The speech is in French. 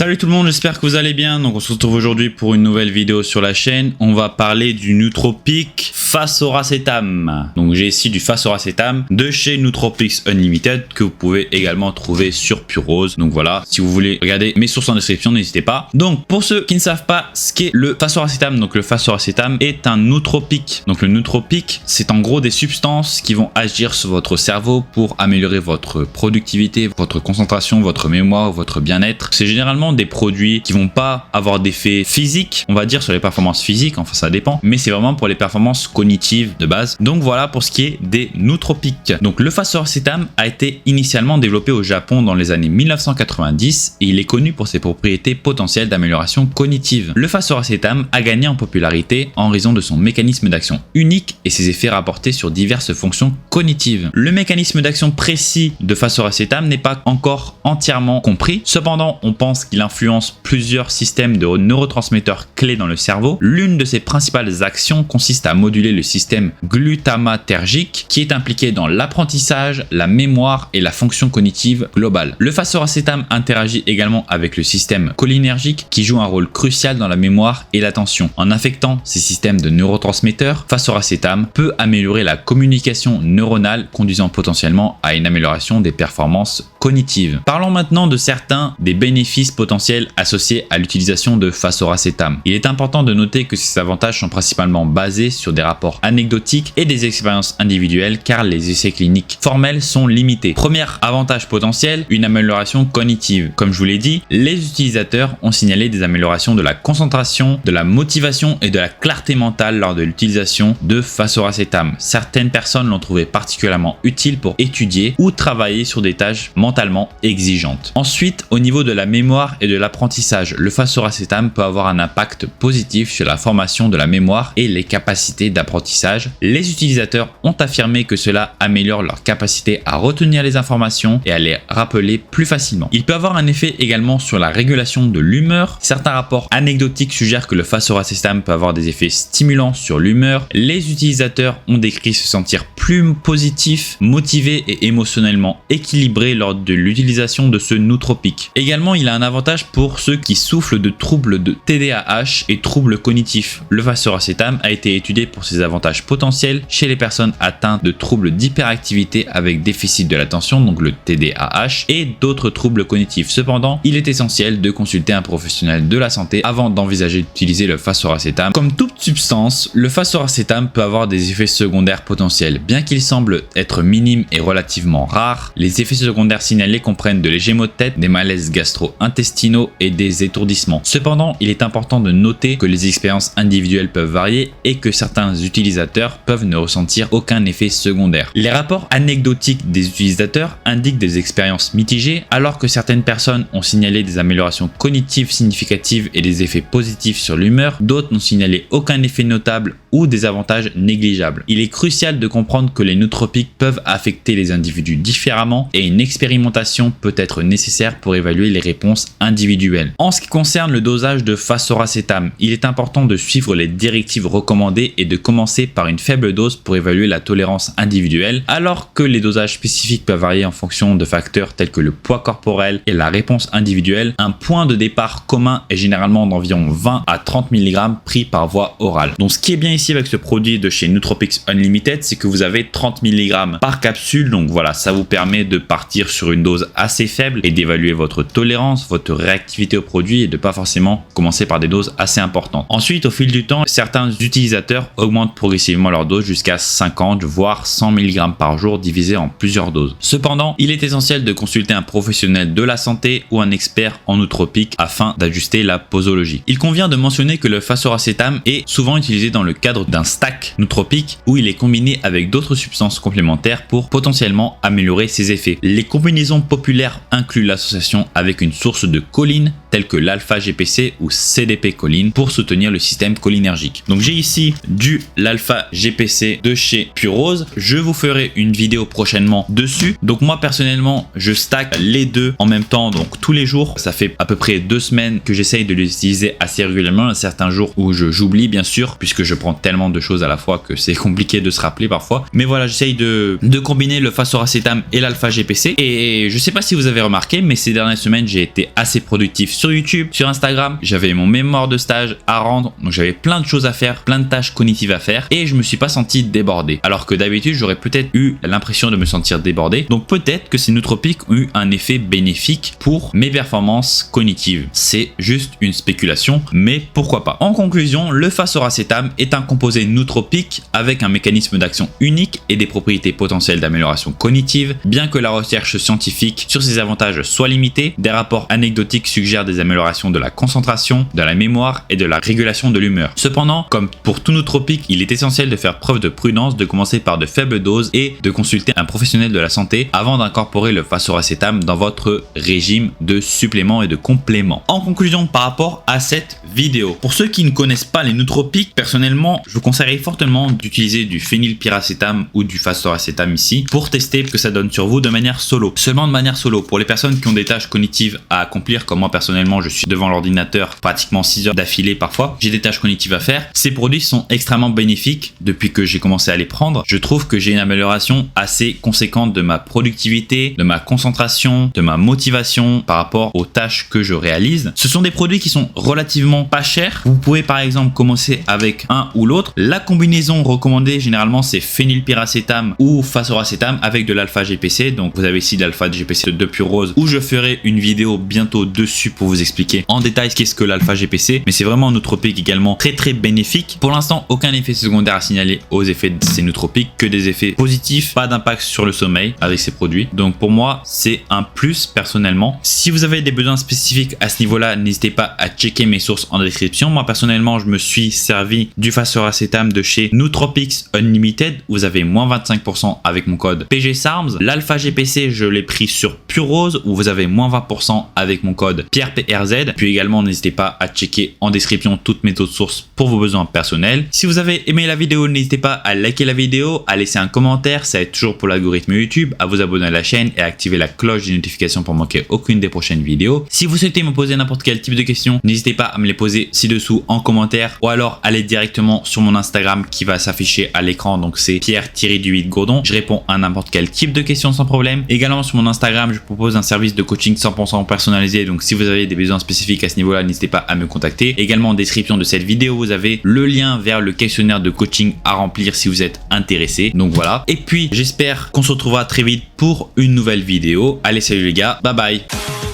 Salut tout le monde, j'espère que vous allez bien. Donc on se retrouve aujourd'hui pour une nouvelle vidéo sur la chaîne. On va parler du nootropic Fasoracetam. Donc j'ai ici du Fasoracetam de chez Nootropics Unlimited que vous pouvez également trouver sur Purose. Donc voilà, si vous voulez regarder mes sources en description, n'hésitez pas. Donc pour ceux qui ne savent pas ce qu'est le Fasoracetam, donc le Fasoracetam est un nootropique. Donc le nootropique, c'est en gros des substances qui vont agir sur votre cerveau pour améliorer votre productivité, votre concentration, votre mémoire, votre bien-être. C'est généralement des produits qui vont pas avoir d'effet physique, on va dire sur les performances physiques, enfin ça dépend, mais c'est vraiment pour les performances cognitives de base. Donc voilà pour ce qui est des nootropiques. Donc le Fasoracetam a été initialement développé au Japon dans les années 1990 et il est connu pour ses propriétés potentielles d'amélioration cognitive. Le Fasoracetam a gagné en popularité en raison de son mécanisme d'action unique et ses effets rapportés sur diverses fonctions cognitives. Le mécanisme d'action précis de Fasoracetam n'est pas encore entièrement compris, cependant on pense qu'il influence plusieurs systèmes de neurotransmetteurs clés dans le cerveau. L'une de ses principales actions consiste à moduler le système glutamatergique qui est impliqué dans l'apprentissage, la mémoire et la fonction cognitive globale. Le Fasoracetam interagit également avec le système cholinergique qui joue un rôle crucial dans la mémoire et l'attention. En affectant ces systèmes de neurotransmetteurs, Fasoracetam peut améliorer la communication neuronale, conduisant potentiellement à une amélioration des performances cognitives. Parlons maintenant de certains des bénéfices potentiels associés à l'utilisation de Fasoracetam. Il est important de noter que ces avantages sont principalement basés sur des rapports anecdotiques et des expériences individuelles car les essais cliniques formels sont limités. Premier avantage potentiel, une amélioration cognitive. Comme je vous l'ai dit, les utilisateurs ont signalé des améliorations de la concentration, de la motivation et de la clarté mentale lors de l'utilisation de Fasoracetam. Certaines personnes l'ont trouvé particulièrement utile pour étudier ou travailler sur des tâches mentalement exigeantes. Ensuite, au niveau de la mémoire et de l'apprentissage, le Fasoracetam peut avoir un impact positif sur la formation de la mémoire et les capacités d'apprentissage. Les utilisateurs ont affirmé que cela améliore leur capacité à retenir les informations et à les rappeler plus facilement. Il peut avoir un effet également sur la régulation de l'humeur. Certains rapports anecdotiques suggèrent que le Fasoracetam peut avoir des effets stimulants sur l'humeur. Les utilisateurs ont décrit se sentir plus positifs, motivés et émotionnellement équilibrés lors de l'utilisation de ce nootropique. Également, il a un avantage pour ceux qui souffrent de troubles de TDAH et troubles cognitifs. Le Fasoracetam a été étudié pour ses avantages potentiels chez les personnes atteintes de troubles d'hyperactivité avec déficit de l'attention, donc le TDAH, et d'autres troubles cognitifs. Cependant, il est essentiel de consulter un professionnel de la santé avant d'envisager d'utiliser le Fasoracetam. Comme toute substance, le Fasoracetam peut avoir des effets secondaires potentiels. Bien qu'il semble être minime et relativement rare, les effets secondaires signalés comprennent de légers maux de tête, des malaises gastro-intestinaux et des étourdissements. Cependant, il est important de noter que les expériences individuelles peuvent varier et que certains utilisateurs peuvent ne ressentir aucun effet secondaire. Les rapports anecdotiques des utilisateurs indiquent des expériences mitigées, alors que certaines personnes ont signalé des améliorations cognitives significatives et des effets positifs sur l'humeur, d'autres n'ont signalé aucun effet notable ou des avantages négligeables. Il est crucial de comprendre que les nootropiques peuvent affecter les individus différemment et une expérimentation peut être nécessaire pour évaluer les réponses individuelles. En ce qui concerne le dosage de Fasoracetam, il est important de suivre les directives recommandées et de commencer par une faible dose pour évaluer la tolérance individuelle, alors que les dosages spécifiques peuvent varier en fonction de facteurs tels que le poids corporel et la réponse individuelle. Un point de départ commun est généralement d'environ 20 à 30 mg pris par voie orale. Donc ce qui est bien ici avec ce produit de chez Nootropics Unlimited, c'est que vous avez 30 mg par capsule, donc voilà, ça vous permet de partir sur une dose assez faible et d'évaluer votre tolérance, votre réactivité au produit et de pas forcément commencer par des doses assez importantes. Ensuite, au fil du temps, certains utilisateurs augmentent progressivement leur dose jusqu'à 50 voire 100 mg par jour divisé en plusieurs doses. Cependant, il est essentiel de consulter un professionnel de la santé ou un expert en nootropique afin d'ajuster la posologie. Il convient de mentionner que le Fasoracetam est souvent utilisé dans le cadre d'un stack nootropique où il est combiné avec d'autres substances complémentaires pour potentiellement améliorer ses effets. Les combinaisons populaires incluent l'association avec une source de choline telle que l'alpha-GPC ou CDP-choline pour soutenir le système cholinergique. Donc j'ai ici du l'alpha-GPC de chez Purose. Je vous ferai une vidéo prochainement dessus. Donc moi personnellement, je stack les deux en même temps, donc tous les jours. Ça fait à peu près 2 semaines que j'essaye de les utiliser assez régulièrement. Il y a certains jours où j'oublie bien sûr, puisque je prends tellement de choses à la fois que c'est compliqué de se rappeler parfois. Mais voilà, j'essaye de combiner le Fasoracetam et l'alpha-GPC. Et je sais pas si vous avez remarqué, mais ces dernières semaines, j'ai été assez productif sur YouTube, sur Instagram. J'avais mon mémoire de stage à rendre, donc j'avais plein de choses à faire, plein de tâches cognitives à faire et je me suis pas senti débordé. Alors que d'habitude, j'aurais peut-être eu l'impression de me sentir débordé. Donc peut-être que ces nootropiques ont eu un effet bénéfique pour mes performances cognitives. C'est juste une spéculation, mais pourquoi pas. En conclusion, le Fasoracétam est un composé nootropique avec un mécanisme d'action unique et des propriétés potentielles d'amélioration cognitive. Bien que la recherche scientifique sur ses avantages soit limitée, des rapports anecdotiques suggèrent des améliorations de la concentration, de la mémoire et de la régulation de l'humeur. Cependant, comme pour tout nootropique, il est essentiel de faire preuve de prudence, de commencer par de faibles doses et de consulter un professionnel de la santé avant d'incorporer le Fasoracétam dans votre régime de suppléments et de compléments. En conclusion, par rapport à cette vidéo, pour ceux qui ne connaissent pas les nootropiques, personnellement, je vous conseillerais fortement d'utiliser du phénylpyracétam ou du Fasoracétam ici pour tester ce que ça donne sur vous de manière solo. Seulement de manière solo. Pour les personnes qui ont des tâches cognitives à accomplir, comme moi personnellement, je suis devant l'ordinateur pratiquement 6 heures d'affilée parfois, j'ai des tâches cognitives à faire. Ces produits sont extrêmement bénéfiques depuis que j'ai commencé à les prendre. Je trouve que j'ai une amélioration assez conséquente de ma productivité, de ma concentration, de ma motivation par rapport aux tâches que je réalise. Ce sont des produits qui sont relativement pas chers. Vous pouvez par exemple commencer avec un ou l'autre. La combinaison recommandée généralement c'est phénylpyracétam ou Fasoracétam avec de l'alpha GPC. Donc vous avez ici de l'alpha GPC de Pure Rose où je ferai une vidéo bientôt dessus pour vous expliquer en détail qu'est-ce que l'alpha GPC. Mais c'est vraiment un nootropique également très bénéfique. Pour l'instant, aucun effet secondaire à signaler aux effets de ces nootropiques, que des effets positifs, pas d'impact sur le sommeil avec ces produits. Donc pour moi, c'est un plus personnellement. Si vous avez des besoins spécifiques à ce niveau-là, n'hésitez pas à checker mes sources en description. Moi personnellement, je me suis servi du Fasoracétam de chez Nootropics Unlimited. Vous avez moins 25% avec mon code PGSARMS. L'alpha GPC, je l'ai pris sur Pure Rose où vous avez moins 20% avec mon code PierrePRZ. Puis également, n'hésitez pas à checker en description toutes mes autres sources pour vos besoins personnels. Si vous avez aimé la vidéo, n'hésitez pas à liker la vidéo, à laisser un commentaire, ça aide toujours pour l'algorithme YouTube, à vous abonner à la chaîne et à activer la cloche des notifications pour manquer aucune des prochaines vidéos. Si vous souhaitez me poser n'importe quel type de questions, n'hésitez pas à me les poser ci-dessous en commentaire ou alors allez directement sur mon Instagram qui va s'afficher à l'écran, donc c'est Pierre-du-8Gourdon. Je réponds à n'importe quel type de questions sans problème. Également sur mon Instagram, je propose un service de coaching 100% personnalisé, donc si vous avez des besoins spécifiques à ce niveau-là, n'hésitez pas à me contacter. Également en description de cette vidéo, vous avez le lien vers le questionnaire de coaching à remplir si vous êtes intéressé. Donc voilà. Et puis j'espère qu'on se retrouvera très vite pour une nouvelle vidéo. Allez, salut les gars, bye bye.